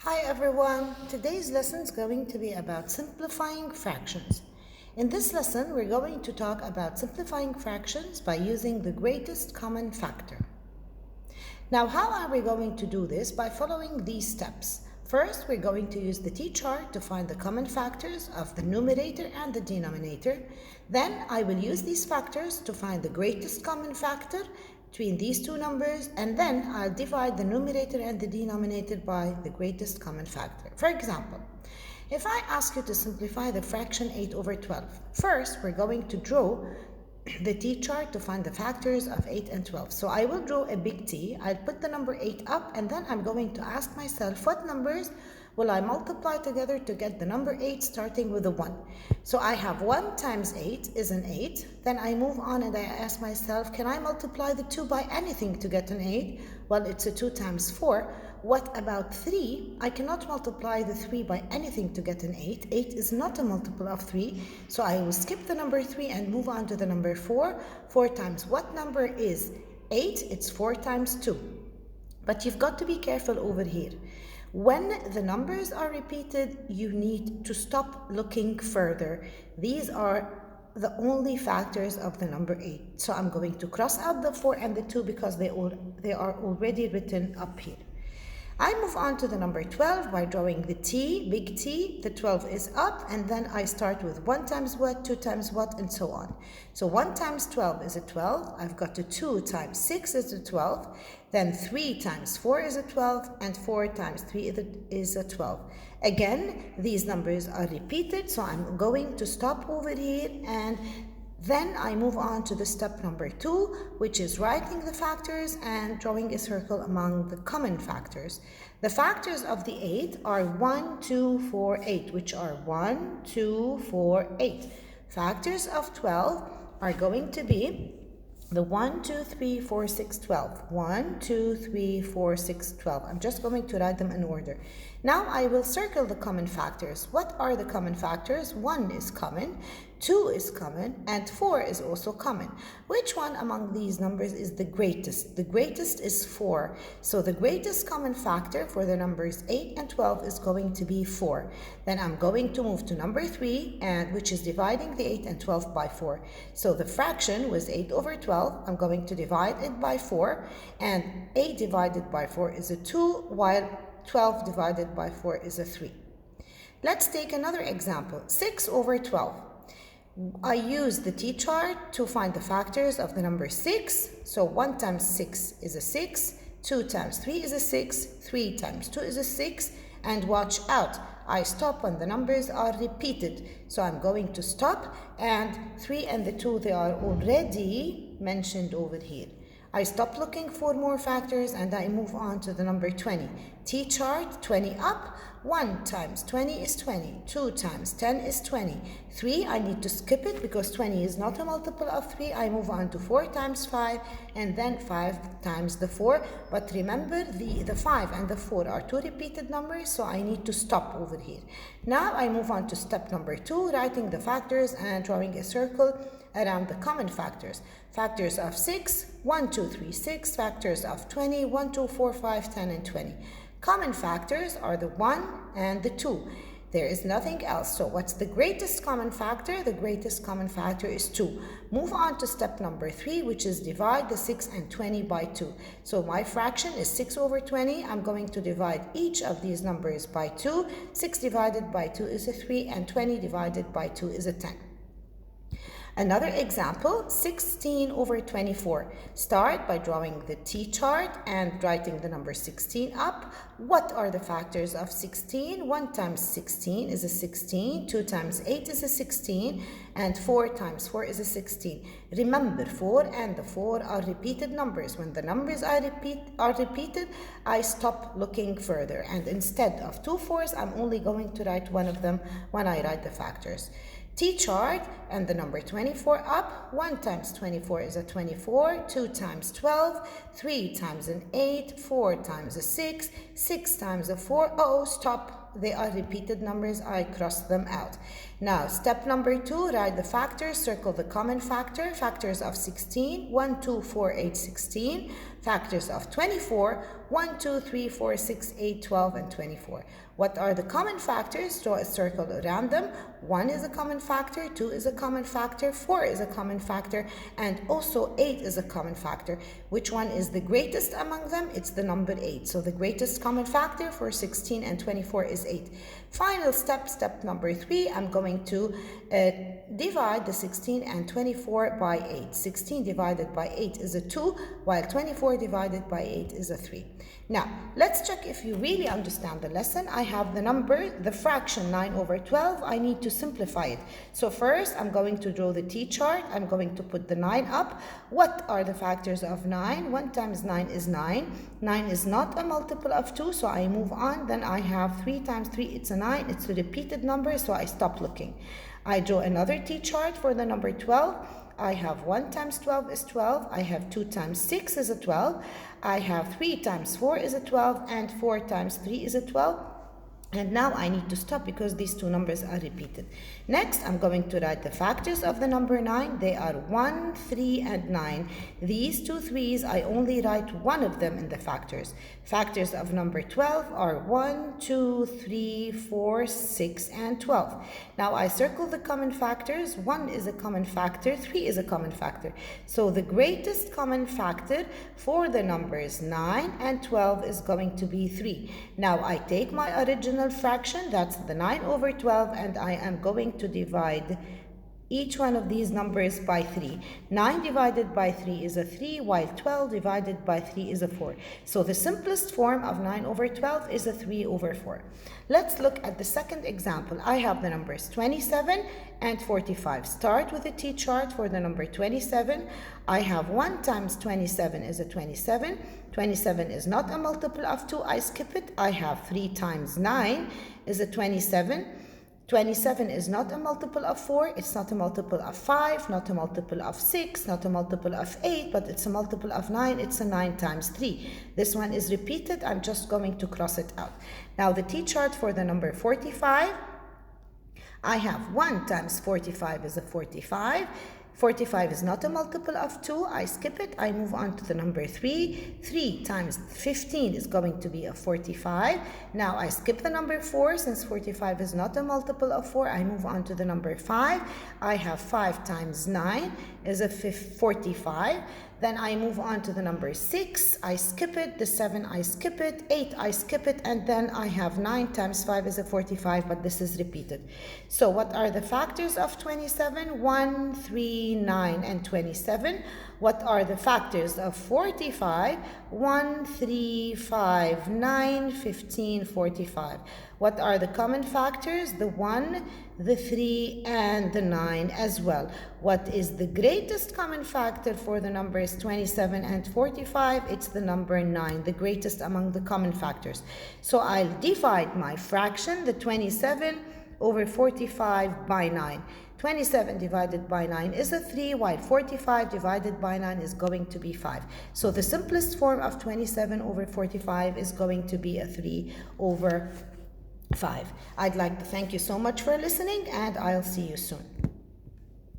Hi everyone, today's lesson is going to be about simplifying fractions. In this lesson, we're going to talk about simplifying fractions by using the greatest common factor. Now, how are we going to do this? By following these steps. First, we're going to use the t-chart to find the common factors of the numerator and the denominator. Then I will use these factors to find the greatest common factor between these two numbers, and then I'll divide the numerator and the denominator by the greatest common factor. For example, if I ask you to simplify the fraction 8 over 12, first we're going to draw the t-chart to find the factors of 8 and 12. So I will draw a big T, I'll put the number 8 up, and then I'm going to ask myself what numbers will I multiply together to get the number 8 starting with a 1. So I have 1 times 8 is an 8. Then I move on and I ask myself, can I multiply the 2 by anything to get an 8? Well, it's a 2 times 4. What about 3? I cannot multiply the 3 by anything to get an 8. 8 is not a multiple of 3. So I will skip the number 3 and move on to the number 4. 4 times what number is 8? It's 4 times 2. But you've got to be careful over here. When the numbers are repeated, you need to stop looking further. These are the only factors of the number 8. So I'm going to cross out the 4 and the 2 because they are already written up here. I move on to the number 12 by drawing the T, big T. The 12 is up, and then I start with 1 times what, 2 times what, and so on. So 1 times 12 is a 12. I've got a 2 times 6 is a 12. Then 3 times 4 is a 12, and 4 times 3 is a 12. Again, these numbers are repeated, so I'm going to stop over here, and then I move on to the step number 2, which is writing the factors and drawing a circle among the common factors. The factors of the 8 are 1, 2, 4, 8, which are 1, 2, 4, 8. Factors of 12 are going to be the 1, 2, 3, 4, 6, 12. 1, 2, 3, 4, 6, 12. I'm just going to write them in order. Now I will circle the common factors. What are the common factors? 1 is common, 2 is common, and 4 is also common. Which one among these numbers is the greatest? The greatest is 4. So the greatest common factor for the numbers 8 and 12 is going to be 4. Then I'm going to move to number 3, which is dividing the 8 and 12 by 4. So the fraction was 8 over 12. I'm going to divide it by 4, and 8 divided by 4 is a 2, while 12 divided by 4 is a 3. Let's take another example, 6 over 12. I use the t-chart to find the factors of the number 6. So 1 times 6 is a 6, 2 times 3 is a 6, 3 times 2 is a 6, and watch out, I stop when the numbers are repeated. So I'm going to stop, and 3 and the 2, they are already mentioned over here. I stop looking for more factors and I move on to the number 20. T-chart, 20 up. 1 times 20 is 20. 2 times 10 is 20. 3, I need to skip it because 20 is not a multiple of 3. I move on to 4 times 5, and then 5 times the 4. But remember, the 5 and the 4 are two repeated numbers, so I need to stop over here. Now I move on to step number 2, writing the factors and drawing a circle around the common factors. Factors of 6, 1, 2, 3, 6. Factors of 20, 1, 2, 4, 5, 10, and 20. Common factors are the 1 and the 2. There is nothing else. So what's the greatest common factor? The greatest common factor is 2. Move on to step number 3, which is divide the 6 and 20 by 2. So my fraction is 6 over 20. I'm going to divide each of these numbers by 2. 6 divided by 2 is a 3, and 20 divided by 2 is a 10. Another example, 16 over 24. Start by drawing the t-chart and writing the number 16 up. What are the factors of 16? 1 times 16 is a 16, 2 times 8 is a 16, and 4 times 4 is a 16. Remember, 4 and the 4 are repeated numbers. When the numbers are repeated, I stop looking further. And instead of 2 4s, I'm only going to write one of them when I write the factors. T-chart and the number 24 up. 1 times 24 is a 24, 2 times 12, 3 times an 8, 4 times a 6, 6 times a 4. Oh, stop. They are repeated numbers. I cross them out. Now, step number 2, write the factors, circle the common factor. Factors of 16, 1, 2, 4, 8, 16. factors of 24, 1, 2, 3, 4, 6, 8, 12, and 24. What are the common factors? Draw a circle around them. 1 is a common factor, 2 is a common factor, 4 is a common factor, and also 8 is a common factor. Which one is the greatest among them? It's the number 8. So the greatest common factor for 16 and 24 is 8. Final step, step number 3, I'm going to divide the 16 and 24 by 8. 16 divided by 8 is a 2, while 24 divided by 8 is a 3. Now, let's check if you really understand the lesson. I have the number, the fraction 9 over 12. I need to simplify it. So first, I'm going to draw the T-chart. I'm going to put the 9 up. What are the factors of 9? 1 times 9 is 9. 9 is not a multiple of 2, so I move on. Then I have 3 times 3, it's a 9. It's a repeated number, so I stop looking. I draw another T-chart for the number 12. I have 1 times 12 is 12. I have 2 times 6 is a 12. I have 3 times 4 is a 12. And 4 times 3 is a 12. And now I need to stop because these two numbers are repeated. Next, I'm going to write the factors of the number 9. They are 1, 3, and 9. These two 3's, I only write one of them in the factors. Factors of number 12 are 1, 2, 3, 4, 6, and 12. Now I circle the common factors. 1 is a common factor, 3 is a common factor. So the greatest common factor for the numbers 9 and 12 is going to be 3. Now I take my original fraction, that's the 9 over 12, and I am going to divide each one of these numbers by 3. 9 divided by 3 is a 3, while 12 divided by 3 is a 4. So the simplest form of 9 over 12 is a 3 over 4. Let's look at the second example. I have the numbers 27 and 45. Start with a T-chart for the number 27. I have 1 times 27 is a 27. 27 is not a multiple of 2. I skip it. I have 3 times 9 is a 27. 27 is not a multiple of 4, it's not a multiple of 5, not a multiple of 6, not a multiple of 8, but it's a multiple of 9, it's a 9 times 3. This one is repeated, I'm just going to cross it out. Now the T-chart for the number 45, I have 1 times 45 is a 45. 45 is not a multiple of 2. I skip it. I move on to the number 3. 3 times 15 is going to be a 45. Now I skip the number 4 since 45 is not a multiple of 4. I move on to the number 5. I have 5 times 9 is a 45. Then I move on to the number 6. I skip it. The 7 I skip it. 8 I skip it. And then I have 9 times 5 is a 45, but this is repeated. So what are the factors of 27? 1, 3, 9, and 27. What are the factors of 45? 1, 3, 5, 9, 15, 45. What are the common factors? The 1, the 3, and the 9 as well. What is the greatest common factor for the numbers 27 and 45? It's the number 9, the greatest among the common factors. So I'll divide my fraction, the 27 over 45 by 9. 27 divided by 9 is a 3, while 45 divided by 9 is going to be 5. So the simplest form of 27 over 45 is going to be a 3 over 5. I'd like to thank you so much for listening, and I'll see you soon.